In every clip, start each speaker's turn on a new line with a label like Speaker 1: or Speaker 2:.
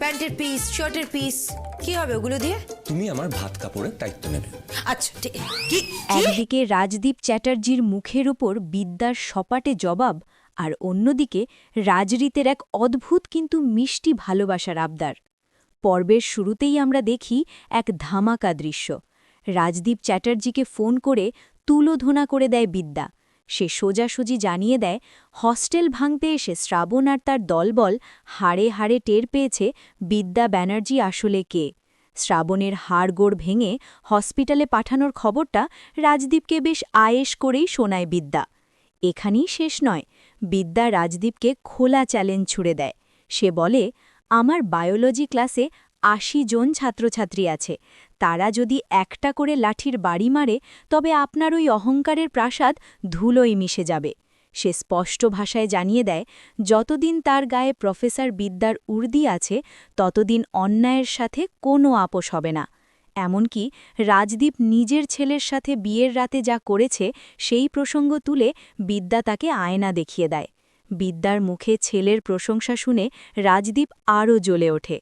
Speaker 1: প্যান্টের পিস, শার্টের পিস, কি হবে ওগুলো দিয়ে?
Speaker 2: তুমি আমার ভাত কাপড়ের দায়িত্ব নেবে।
Speaker 1: আচ্ছা কি?
Speaker 3: একদিকে রাজদীপ চ্যাটার্জির মুখের ওপর বিদ্যার সপাটে জবাব, আর অন্যদিকে রাজরীতের এক অদ্ভুত কিন্তু মিষ্টি ভালোবাসার আবদার। পর্বের শুরুতেই আমরা দেখি এক ধামাকা দৃশ্য। রাজদীপ চ্যাটার্জিকে ফোন করে তুলোধনা করে দেয় বিদ্যা। সে সোজাসুজি জানিয়ে দেয় হস্টেল ভাঙতে এসে শ্রাবণ আর তার দলবল হাড়ে হাড়ে টের পেয়েছে বিদ্যা ব্যানার্জি আসলে কে। শ্রাবণের হাড়গোড় ভেঙে হসপিটালে পাঠানোর খবরটা রাজদীপকে বেশ আয়েশ করেই শোনায় বিদ্যা। এখানেই শেষ নয়, বিদ্যা রাজদীপকে খোলা চ্যালেঞ্জ ছুড়ে দেয়। সে বলে, আমার বায়োলজি ক্লাসে ৮০ জন ছাত্রছাত্রী আছে, তারা যদি একটা করে লাঠির বাড়ি মারে তবে আপনার ওই অহংকারের প্রাসাদ ধুলোয় মিশে যাবে। সে স্পষ্ট ভাষায় জানিয়ে দেয়, যতদিন তার গায়ে প্রফেসর বিদ্যার উর্দি আছে ততদিন অন্যায়ের সাথে কোনো আপোষ হবে না। এমনকি রাজদীপ নিজের ছেলের সাথে বিয়ের রাতে যা করেছে সেই প্রসঙ্গ তুলে বিদ্যা তাকে আয়না দেখিয়ে দেয়। বিদ্যার মুখে ছেলের প্রশংসা শুনে রাজদীপ আরও জ্বলে ওঠে।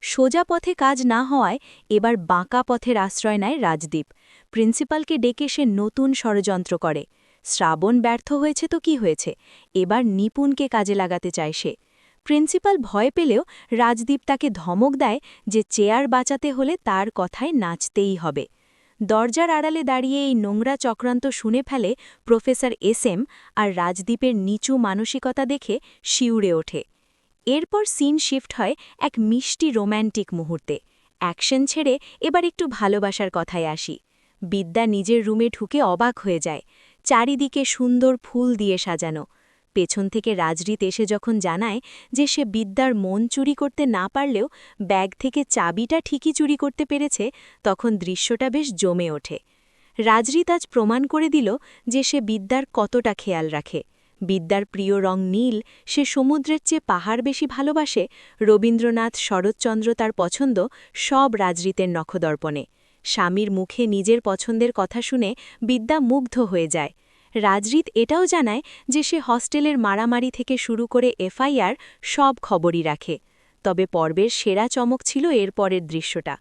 Speaker 3: সোজা পথে কাজ না হওয়ায় এবার বাঁকা পথের আশ্রয় নেয় রাজদীপ। প্রিন্সিপালকে ডেকে সে নতুন ষড়যন্ত্র করে। শ্রাবণ ব্যর্থ হয়েছে তো কি হয়েছে, এবার নিপুণকে কাজে লাগাতে চায় সে। প্রিন্সিপাল ভয় পেলেও রাজদীপ তাকে ধমক দেয় যে চেয়ার বাঁচাতে হলে তার কথায় নাচতেই হবে। দরজার আড়ালে দাঁড়িয়ে এই নোংরা চক্রান্ত শুনে ফেলে প্রফেসর SM, আর রাজদীপের নিচু মানসিকতা দেখে শিউরে ওঠে। এরপর সিন শিফট হয় এক মিষ্টি রোম্যান্টিক মুহূর্তে। অ্যাকশন ছেড়ে এবার একটু ভালোবাসার কথায় আসি। বিদ্যা নিজের রুমে ঢুকে অবাক হয়ে যায়। চারিদিকে সুন্দর ফুল দিয়ে সাজানো। পেছন থেকে রাজরীত এসে যখন জানায় যে সে বিদ্যার মন চুরি করতে না পারলেও ব্যাগ থেকে চাবিটা ঠিকই চুরি করতে পেরেছে, তখন দৃশ্যটা বেশ জমে ওঠে। রাজরীত আজ প্রমাণ করে দিল যে সে বিদ্যার কতটা খেয়াল রাখে। বিদ্যার প্রিয় রং নীল, সে সমুদ্রের চেয়ে পাহাড় বেশি ভালোবাসে, রবীন্দ্রনাথ, শরৎচন্দ্র তার পছন্দ, সব রাজরীতের নখদর্পণে। স্বামীর মুখে নিজের পছন্দের কথা শুনে বিদ্যা মুগ্ধ হয়ে যায়। রাজরীত এটাও জানায় যে সে হস্টেলের মারামারি থেকে শুরু করে FIR সব খবরই রাখে। তবে পর্বের সেরা চমক ছিল এরপরের দৃশ্যটা।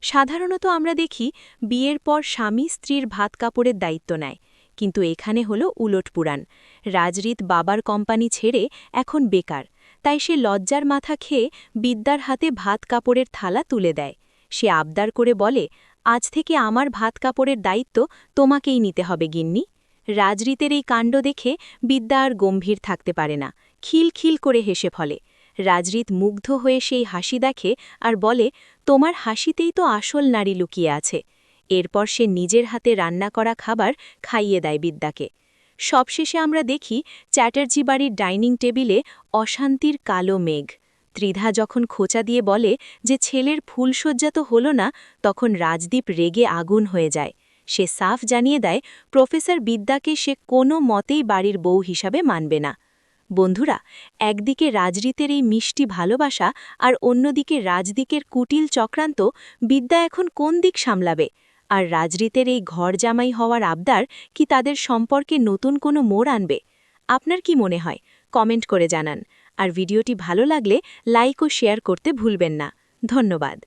Speaker 3: সাধারণত আমরা দেখি বিয়ের পর স্বামী স্ত্রীর ভাত কাপড়ের দায়িত্ব নেয়, কিন্তু এখানে হলো উলটপুরাণ। রাজরীত বাবার কোম্পানি ছেড়ে এখন বেকার, তাই সে লজ্জার মাথা খেয়ে বিদ্যার হাতে ভাত কাপড়ের থালা তুলে দেয়। সে আবদার করে বলে, আজ থেকে আমার ভাত কাপড়ের দায়িত্ব তোমাকেই নিতে হবে গিন্নি। রাজরীতের এই কাণ্ড দেখে বিদ্যা আর গম্ভীর থাকতে পারে না, খিলখিল করে হেসে ফলে। রাজরীত মুগ্ধ হয়ে সেই হাসি দেখে আর বলে, তোমার হাসিতেই তো আসল নারী লুকিয়ে আছে। এরপর সে নিজের হাতে রান্না করা খাবার খাইয়ে দেয় বিদ্যাকে। সবশেষে আমরা দেখি চ্যাটার্জি বাড়ির ডাইনিং টেবিলে অশান্তির কালো মেঘ। ত্রিধা যখন খোঁচা দিয়ে বলে যে ছেলের ফুলশয্যা তো হল না, তখন রাজদীপ রেগে আগুন হয়ে যায়। সে সাফ জানিয়ে দেয় প্রফেসর বিদ্যাকে সে কোনো মতেই বাড়ির বউ হিসাবে মানবে না। বন্ধুরা, একদিকে রাজরীতের এই মিষ্টি ভালোবাসা আর অন্যদিকে রাজদিকের কুটিল চক্রান্ত, বিদ্যা এখন কোন দিক সামলাবে? আর রাজরীতের এই ঘর জামাই হওয়ার আবদার কি তাদের সম্পর্কে নতুন কোনো মোড় আনবে? আপনার কি মনে হয়? কমেন্ট করে জানান। আর ভিডিওটি ভালো লাগলে লাইক ও শেয়ার করতে ভুলবেন না। ধন্যবাদ।